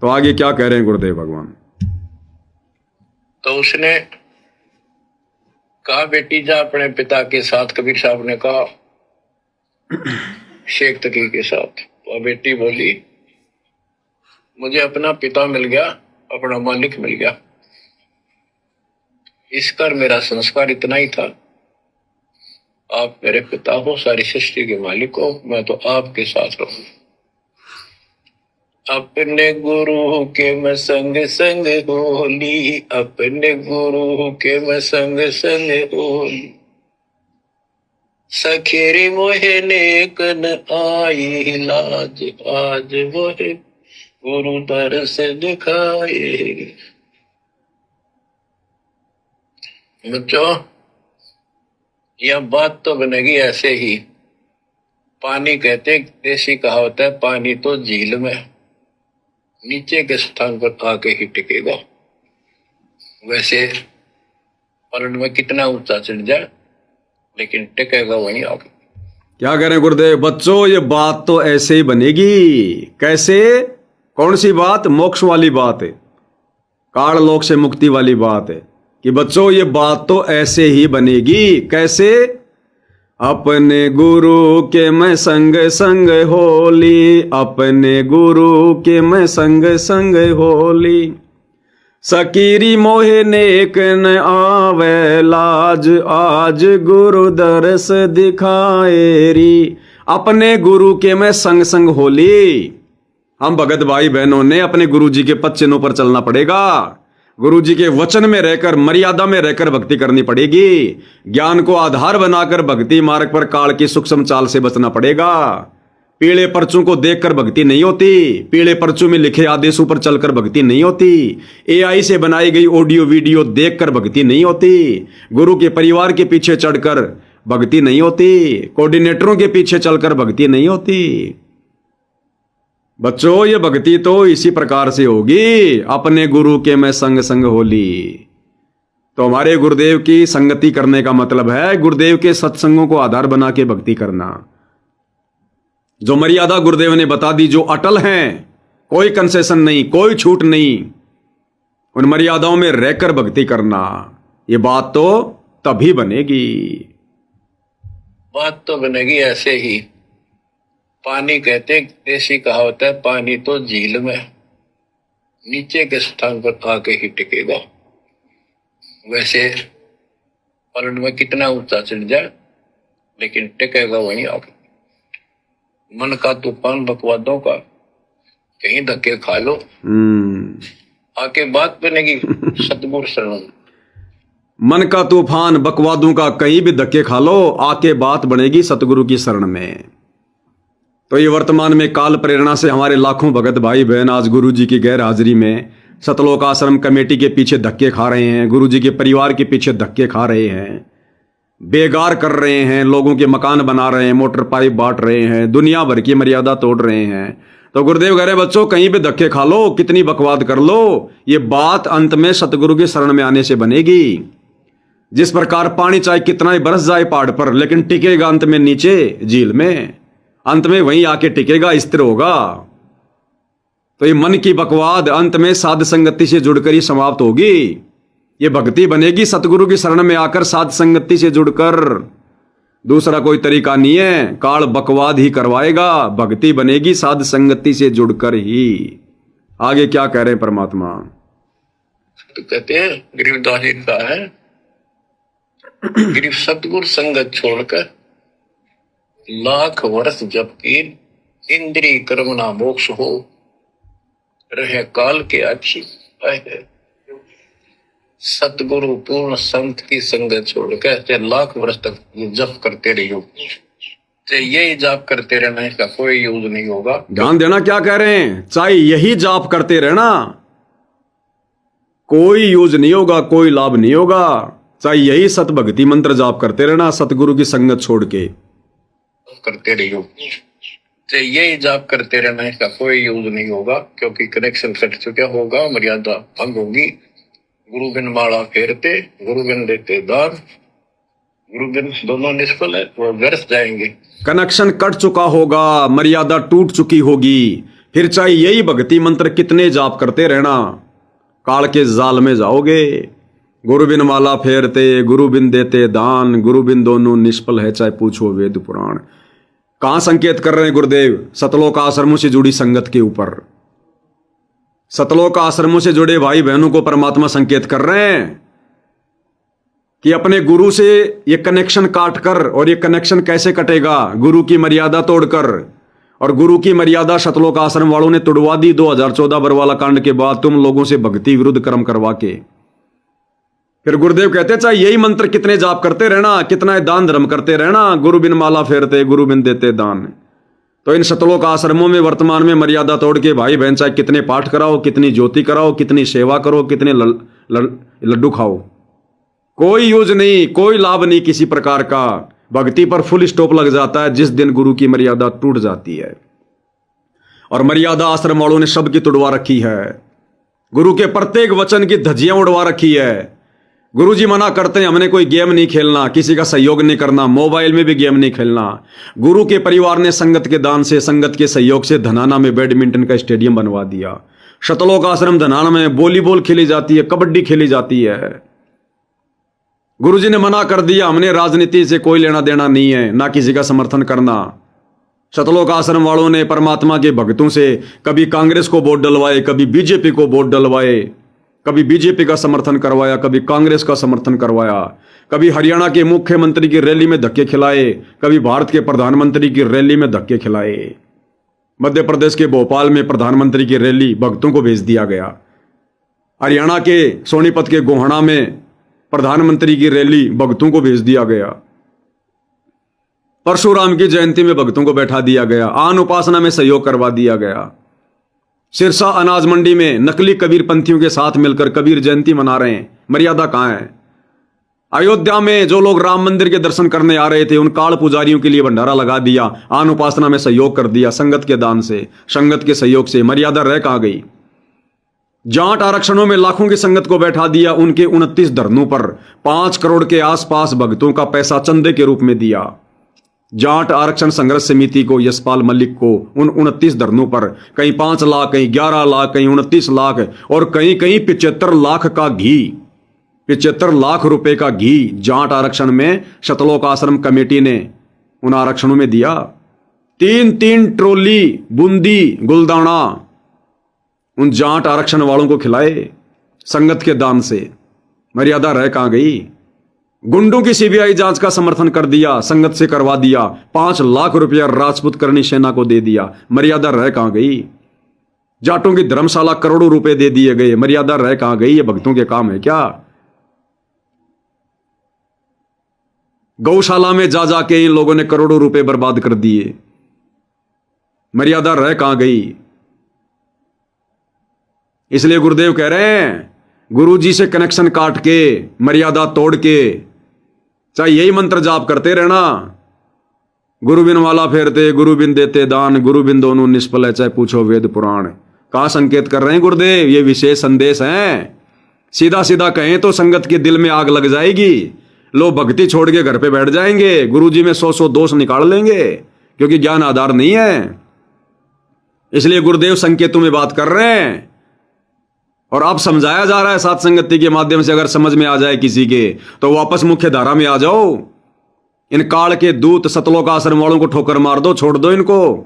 तो आगे क्या कह रहे हैं गुरुदेव भगवान? तो उसने कहा, बेटी जा अपने पिता के साथ। कबीर साहब ने कहा, शेख तकी के साथ। तो बेटी बोली, मुझे अपना पिता मिल गया, अपना मालिक मिल गया। इस कर मेरा संस्कार इतना ही था, आप मेरे पिता हो, सारी सृष्टि के मालिक हो, मैं तो आपके साथ रहूं। अपने गुरु के मैं संग संग होली, अपने गुरु के मैं संग संग होली। सखेरी मोहे नेकन आई लाज, आज मोहे गुरु दरस दिखाए। बच्चों, यह बात तो बनेगी ऐसे ही। पानी कहते, देसी कहावत है, पानी तो झील में नीचे के स्थान पर आके ही टिकेगा। वैसे पलट में कितना ऊंचा चढ़ जाए, लेकिन टिकेगा वहीं आके। क्या कह रहे हैं गुरुदेव? बच्चों, ये बात तो ऐसे ही बनेगी। कैसे? कौन सी बात? मोक्ष वाली बात है, काल लोक से मुक्ति वाली बात है कि बच्चों ये बात तो ऐसे ही बनेगी। कैसे? अपने गुरु के मैं संग संग होली, अपने गुरु के मैं संग संग होली। सकीरी मोहे नेक न आवे लाज, आज गुरु दरस दिखाए री। अपने गुरु के मैं संग संग होली। हम भगत भाई बहनों ने अपने गुरु जी के पद चिन्हों पर चलना पड़ेगा। गुरु जी के वचन में रहकर, मर्यादा में रहकर भक्ति करनी पड़ेगी। ज्ञान को आधार बनाकर भक्ति मार्ग पर काल की सूक्ष्म चाल से बचना पड़ेगा। पीले पर्चों को देखकर भक्ति नहीं होती, पीले पर्चों में लिखे आदेशों पर चलकर भक्ति नहीं होती, एआई से बनाई गई ऑडियो वीडियो देखकर भक्ति नहीं होती, गुरु के परिवार के पीछे चढ़कर भक्ति नहीं होती, कोऑर्डिनेटरों के पीछे चलकर भक्ति नहीं होती। बच्चों, ये भक्ति तो इसी प्रकार से होगी, अपने गुरु के मैं संग संग होली। तो हमारे गुरुदेव की संगति करने का मतलब है गुरुदेव के सत्संगों को आधार बना के भक्ति करना। जो मर्यादा गुरुदेव ने बता दी, जो अटल हैं, कोई कंसेशन नहीं, कोई छूट नहीं, उन मर्यादाओं में रहकर भक्ति करना। ये बात तो तभी बनेगी। बात तो बनेगी ऐसे ही। पानी कहते, देसी कहावत है, पानी तो झील में नीचे के स्थान पर आके ही टिकेगा। वैसे पलट में कितना ऊंचा चढ़ जाए, लेकिन टिकेगा वहीं आके। मन का तूफान बकवादों का, कहीं धक्के खा लो, आके बात बनेगी सतगुरु शरण। मन का तूफान बकवादों का, कहीं भी धक्के खा लो, आके बात बनेगी सतगुरु की शरण में। तो ये वर्तमान में काल प्रेरणा से हमारे लाखों भगत भाई बहन आज गुरु जी की गैर हाजिरी में सतलोक आश्रम कमेटी के पीछे धक्के खा रहे हैं, गुरु जी के परिवार के पीछे धक्के खा रहे हैं, बेगार कर रहे हैं, लोगों के मकान बना रहे हैं, मोटर पाइप बांट रहे हैं, दुनिया भर की मर्यादा तोड़ रहे हैं। तो गुरुदेव कह रहे बच्चों, कहीं भी धक्के खा लो, कितनी बकवाद कर लो, ये बात अंत में सतगुरु की शरण में आने से बनेगी। जिस प्रकार पानी चाहे कितना ही बरस जाए पहाड़ पर, लेकिन टिकेगा अंत में नीचे झील में, अंत में वहीं आके टिकेगा, स्थिर होगा। तो ये मन की बकवाद अंत में साध संगति से जुड़कर ही समाप्त होगी। ये भक्ति बनेगी सतगुरु की शरण में आकर, साध संगति से जुड़कर। दूसरा कोई तरीका नहीं है, काल बकवाद ही करवाएगा। भक्ति बनेगी साध संगति से जुड़कर ही। आगे क्या कह रहे हैं परमात्मा? तो कहते हैं, गरीबदास जी का है, गरीब सतगुरु संगत छोड़कर लाख वर्ष जबकि इंद्रिय कर्म ना मोक्ष हो, रहे काल के अच्छी है। सतगुरु पूर्ण संत की संगत छोड़कर चाहे लाख वर्ष तक जप करते रहियो, चाहे यही जाप करते रहना, इसका कोई यूज नहीं होगा। ध्यान देना क्या कह रहे हैं, चाहे यही जाप करते रहना, कोई यूज नहीं होगा, कोई लाभ नहीं होगा। चाहे यही सत भक्ति मंत्र जाप करते रहना, सतगुरु की संगत छोड़ के करते रहियो, चाहे यही जाप करते रहना, इसका कोई यूज नहीं होगा, क्योंकि कनेक्शन कट चुका होगा, मर्यादा भंग होगी। गुरु बिन माला फेरते, गुरु बिन देते दान, गुरु बिन दोनों निष्फल है, वो व्यर्थ जाएंगे। कनेक्शन कट चुका होगा, मर्यादा टूट चुकी होगी, फिर चाहे यही भक्ति मंत्र कितने जाप करते रहना, काल के जाल में जाओगे। गुरु बिन माला फेरते, गुरु बिन देते दान, गुरु बिन दोनों निष्फल है चाहे पूछो वेद पुराण। कहां संकेत कर रहे हैं गुरुदेव? सतलोक आश्रमों से जुड़ी संगत के ऊपर। सतलोक आश्रमों से जुड़े भाई बहनों को परमात्मा संकेत कर रहे हैं कि अपने गुरु से ये कनेक्शन काटकर, और ये कनेक्शन कैसे कटेगा? गुरु की मर्यादा तोड़कर। और गुरु की मर्यादा सतलोक आश्रम वालों ने तोड़वा दी 2014 बरवाला कांड के बाद, तुम लोगों से भक्ति विरुद्ध कर्म करवा के। फिर गुरुदेव कहते चाहे यही मंत्र कितने जाप करते रहना, कितना दान धर्म करते रहना, गुरु बिन माला फेरते, गुरु बिन देते दान। तो इन सतलोक आश्रमों में वर्तमान में मर्यादा तोड़ के भाई बहन चाहे कितने पाठ कराओ, कितनी ज्योति कराओ, कितनी सेवा करो, कितने लड्डू खाओ, कोई यूज नहीं, कोई लाभ नहीं किसी प्रकार का। भक्ति पर फुल स्टॉप लग जाता है जिस दिन गुरु की मर्यादा टूट जाती है। और मर्यादा आश्रम वालों ने सबकी तोड़वा रखी है। गुरु के प्रत्येक वचन की धज्जियां उड़वा रखी है। गुरु जी मना करते हैं हमने कोई गेम नहीं खेलना, किसी का सहयोग नहीं करना, मोबाइल में भी गेम नहीं खेलना। गुरु के परिवार ने संगत के दान से, संगत के सहयोग से धनाना में बैडमिंटन का स्टेडियम बनवा दिया। सतलोक आश्रम धनाना में वॉलीबॉल खेली जाती है, कबड्डी खेली जाती है। गुरुजी ने मना कर दिया, हमने राजनीति से कोई लेना देना नहीं है, ना किसी का समर्थन करना। सतलोक आश्रम वालों ने परमात्मा के भक्तों से कभी कांग्रेस को वोट डलवाए, कभी बीजेपी को वोट डलवाए, कभी बीजेपी का समर्थन करवाया, कभी कांग्रेस का समर्थन करवाया, कभी हरियाणा के मुख्यमंत्री की रैली में धक्के खिलाए, कभी भारत के प्रधानमंत्री की रैली में धक्के खिलाए। मध्य प्रदेश के भोपाल में प्रधानमंत्री की रैली भक्तों को भेज दिया गया। हरियाणा के सोनीपत के गोहाना में प्रधानमंत्री की रैली भक्तों को भेज दिया गया। परशुराम की जयंती में भक्तों को बैठा दिया गया। आन उपासना में सहयोग करवा दिया गया। सिरसा अनाज मंडी में नकली कबीर पंथियों के साथ मिलकर कबीर जयंती मना रहे हैं। मर्यादा कहां है? अयोध्या में जो लोग राम मंदिर के दर्शन करने आ रहे थे उन काल पुजारियों के लिए भंडारा लगा दिया, आन उपासना में सहयोग कर दिया, संगत के दान से, संगत के सहयोग से। मर्यादा रह कहां गई? जाट आरक्षणों में लाखों की संगत को बैठा दिया, उनके 29 धरनों पर 5 करोड़ के आसपास भक्तों का पैसा चंदे के रूप में दिया। जाट आरक्षण संघर्ष समिति को, यशपाल मलिक को, उन 29 धरनों पर कहीं 5 लाख, कहीं 11 लाख, कहीं 29 लाख और कहीं कहीं 75 लाख का घी, 75 लाख रुपए का घी जाट आरक्षण में सतलोक आश्रम कमेटी ने उन आरक्षणों में दिया। 3-3 ट्रोली बूंदी गुलदाना उन जाट आरक्षण वालों को खिलाए संगत के दान से। मर्यादा रह कहां गई? गुंडों की सीबीआई जांच का समर्थन कर दिया, संगत से करवा दिया। 5 लाख रुपया राजपूत करनी सेना को दे दिया। मर्यादा रह कहां गई? जाटों की धर्मशाला करोड़ों रुपए दे दिए गए। मर्यादा रह कहां गई? ये भक्तों के काम है क्या? गौशाला में जा जाके इन लोगों ने करोड़ों रुपए बर्बाद कर दिए। मर्यादा रह कहां गई? इसलिए गुरुदेव कह रहे हैं गुरु जी से कनेक्शन काट के, मर्यादा तोड़ के, चाहे यही मंत्र जाप करते रहना। गुरु बिन माला फेरते, गुरु बिन देते दान, गुरु बिन दोनों निष्फल है चाहे पूछो वेद पुराण। कहां संकेत कर रहे हैं गुरुदेव? ये विशेष संदेश है। सीधा सीधा कहें तो संगत के दिल में आग लग जाएगी। लोग भक्ति छोड़ के घर पे बैठ जाएंगे, गुरु जी में 100 दोष निकाल लेंगे, क्योंकि ज्ञान आधार नहीं है। इसलिए गुरुदेव संकेतों में बात कर रहे हैं और अब समझाया जा रहा है सात संगति के माध्यम से। अगर समझ में आ जाए किसी के तो वापस मुख्य धारा में आ जाओ। इन काल के दूत सतलोक आश्रम वालों को ठोकर मार दो, छोड़ दो इनको।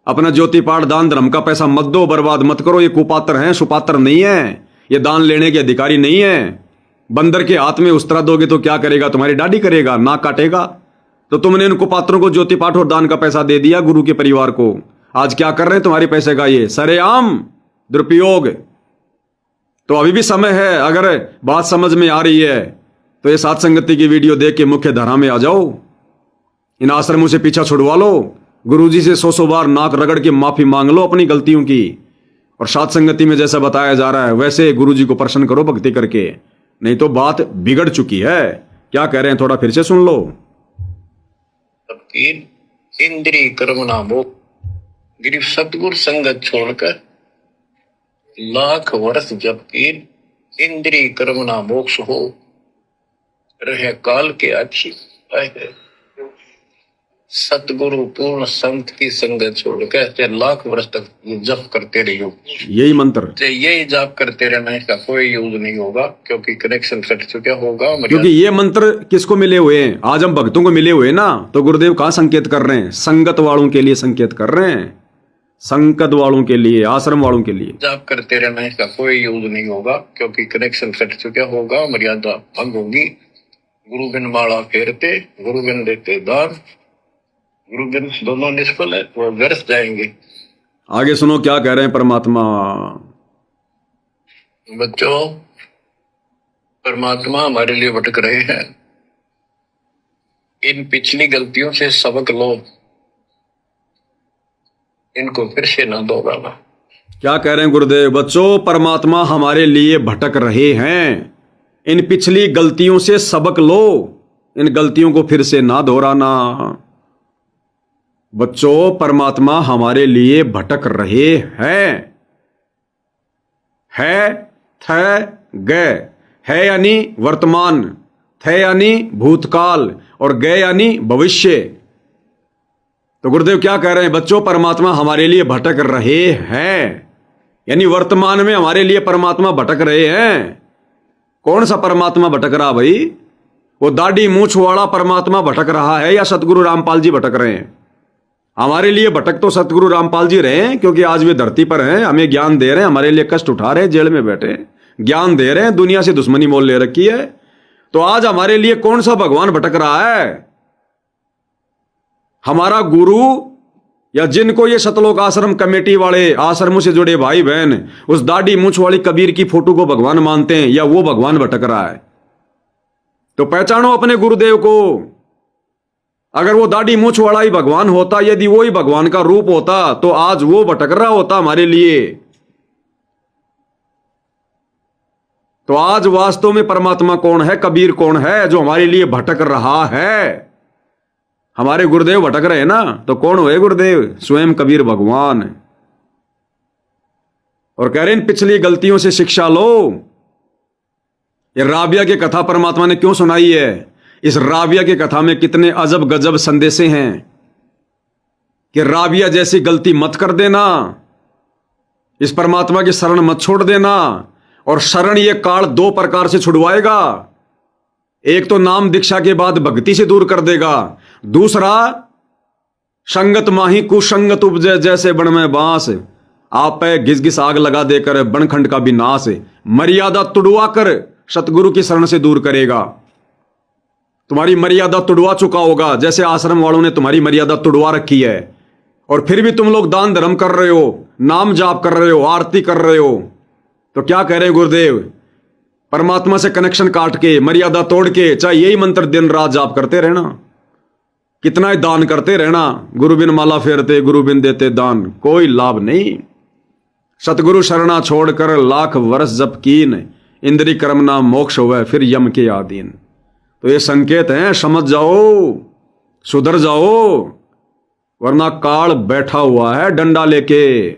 अपना ज्योति पाठ दान धर्म का पैसा मत दो, बर्बाद मत करो। ये कुपात्र हैं, सुपात्र नहीं है, ये दान लेने के अधिकारी नहीं है। बंदर के हाथ में उस्तरा दोगे तो क्या करेगा? तुम्हारी दाढ़ी करेगा, नाक काटेगा। तो तुमने इन कुपात्रों को ज्योति पाठ और दान का पैसा दे दिया गुरु के परिवार को। आज क्या कर रहे हैं तुम्हारे पैसे का? ये सरेआम दुरुपयोग। तो अभी भी समय है, अगर बात समझ में आ रही है तो ये सात संगति की वीडियो देख के मुख्य धारा में आ जाओ। इन आश्रमों से पीछा छुड़वा लो। गुरुजी से 100 बार नाक रगड़ के माफी मांग लो अपनी गलतियों की। और सात संगति में जैसा बताया जा रहा है वैसे गुरुजी को प्रसन्न करो भक्ति करके, नहीं तो बात बिगड़ चुकी है। क्या कह रहे हैं थोड़ा फिर से सुन लो। इंद्रिय कर्म नामो गिरिफ सतगुरु संगत छोड़कर लाख वर्ष जबकि इंद्रिय कर्म ना मोक्ष हो रहे काल के अच्छी सतगुरु पूर्ण संत की संगत छोड़ के लाख वर्ष तक जप करते रहियो। यही मंत्र, तो यही जाप करते रहना, इसका कोई यूज नहीं होगा क्योंकि कनेक्शन कट चुका होगा। क्योंकि ये मंत्र किसको मिले हुए हैं? आज हम भक्तों को मिले हुए हैं ना। तो गुरुदेव कहाँ संकेत कर रहे हैं? संगत वालों के लिए संकेत कर रहे हैं, संगत वालों के लिए, आश्रम वालों के लिए। जाप करते रहना, इसका कोई यूज नहीं होगा क्योंकि कनेक्शन कट चुका होगा, मर्यादा भंग होगी। गुरु बिन माला फेरते, गुरु बिन देते दान, गुरु बिन दोनों निष्फल है, वो व्यर्थ जाएंगे। आगे सुनो क्या कह रहे हैं परमात्मा। बच्चों, परमात्मा हमारे लिए भटक रहे हैं। इन पिछली गलतियों से सबक लो, इनको फिर से ना दोहराना। क्या कह रहे हैं गुरुदेव? बच्चों, परमात्मा हमारे लिए भटक रहे हैं, इन पिछली गलतियों से सबक लो, इन गलतियों को फिर से ना दोहराना। बच्चों, परमात्मा हमारे लिए भटक रहे हैं। है, थ, गए। है यानी वर्तमान, थे यानी भूतकाल, और गए यानी भविष्य। तो गुरुदेव क्या कह रहे हैं? बच्चों, परमात्मा हमारे लिए भटक रहे हैं, यानी वर्तमान में हमारे लिए परमात्मा भटक रहे हैं। कौन सा परमात्मा भटक रहा भाई? वो दाढ़ी मूछ वाला परमात्मा भटक रहा है या सतगुरु रामपाल जी भटक रहे हैं? हमारे लिए भटक तो सतगुरु रामपाल जी रहे हैं, क्योंकि आज वे धरती पर हैं, हमें ज्ञान दे रहे हैं, हमारे लिए कष्ट उठा रहे हैं, जेल में बैठे ज्ञान दे रहे हैं, दुनिया से दुश्मनी मोल ले रखी है। तो आज हमारे लिए कौन सा भगवान भटक रहा है? हमारा गुरु, या जिनको ये सतलोक आश्रम कमेटी वाले, आश्रमों से जुड़े भाई बहन उस दाढ़ी मूछ वाली कबीर की फोटो को भगवान मानते हैं, या वो भगवान भटक रहा है? तो पहचानो अपने गुरुदेव को। अगर वो दाढ़ी मूछ वाला ही भगवान होता, यदि वो ही भगवान का रूप होता, तो आज वो भटक रहा होता हमारे लिए। तो आज वास्तव में परमात्मा कौन है, कबीर कौन है जो हमारे लिए भटक रहा है? हमारे गुरुदेव भटक रहे हैं ना, तो कौन हुए गुरुदेव? स्वयं कबीर भगवान। और कह रहे हैं पिछली गलतियों से शिक्षा लो। ये राबिया की कथा परमात्मा ने क्यों सुनाई है? इस राबिया की कथा में कितने अजब गजब संदेशे हैं कि राबिया जैसी गलती मत कर देना, इस परमात्मा की शरण मत छोड़ देना। और शरण ये काल दो प्रकार से छुड़वाएगा। एक तो नाम दीक्षा के बाद भक्ति से दूर कर देगा, दूसरा संगत माही कुसंगत उपजे जैसे बन में बांस, आप पे घिस घिस आग लगा देकर बनखंड का भी नाश, मर्यादा तुड़वा कर सतगुरु की शरण से दूर करेगा। तुम्हारी मर्यादा तुड़वा चुका होगा, जैसे आश्रम वालों ने तुम्हारी मर्यादा तुड़वा रखी है, और फिर भी तुम लोग दान धर्म कर रहे हो, नाम जाप कर रहे हो, आरती कर रहे हो। तो क्या कह रहे हैं गुरुदेव? परमात्मा से कनेक्शन काट के, मर्यादा तोड़ के, चाहे यही मंत्र दिन रात जाप करते रहना, कितना ही दान करते रहना, गुरु बिन माला फेरते, गुरु बिन देते दान, कोई लाभ नहीं। सतगुरु शरणा छोड़कर लाख वर्ष जप कीन, इंद्री कर्म ना मोक्ष होवे फिर यम के आधीन। तो ये संकेत हैं, समझ जाओ, सुधर जाओ, वरना काल बैठा हुआ है डंडा लेके।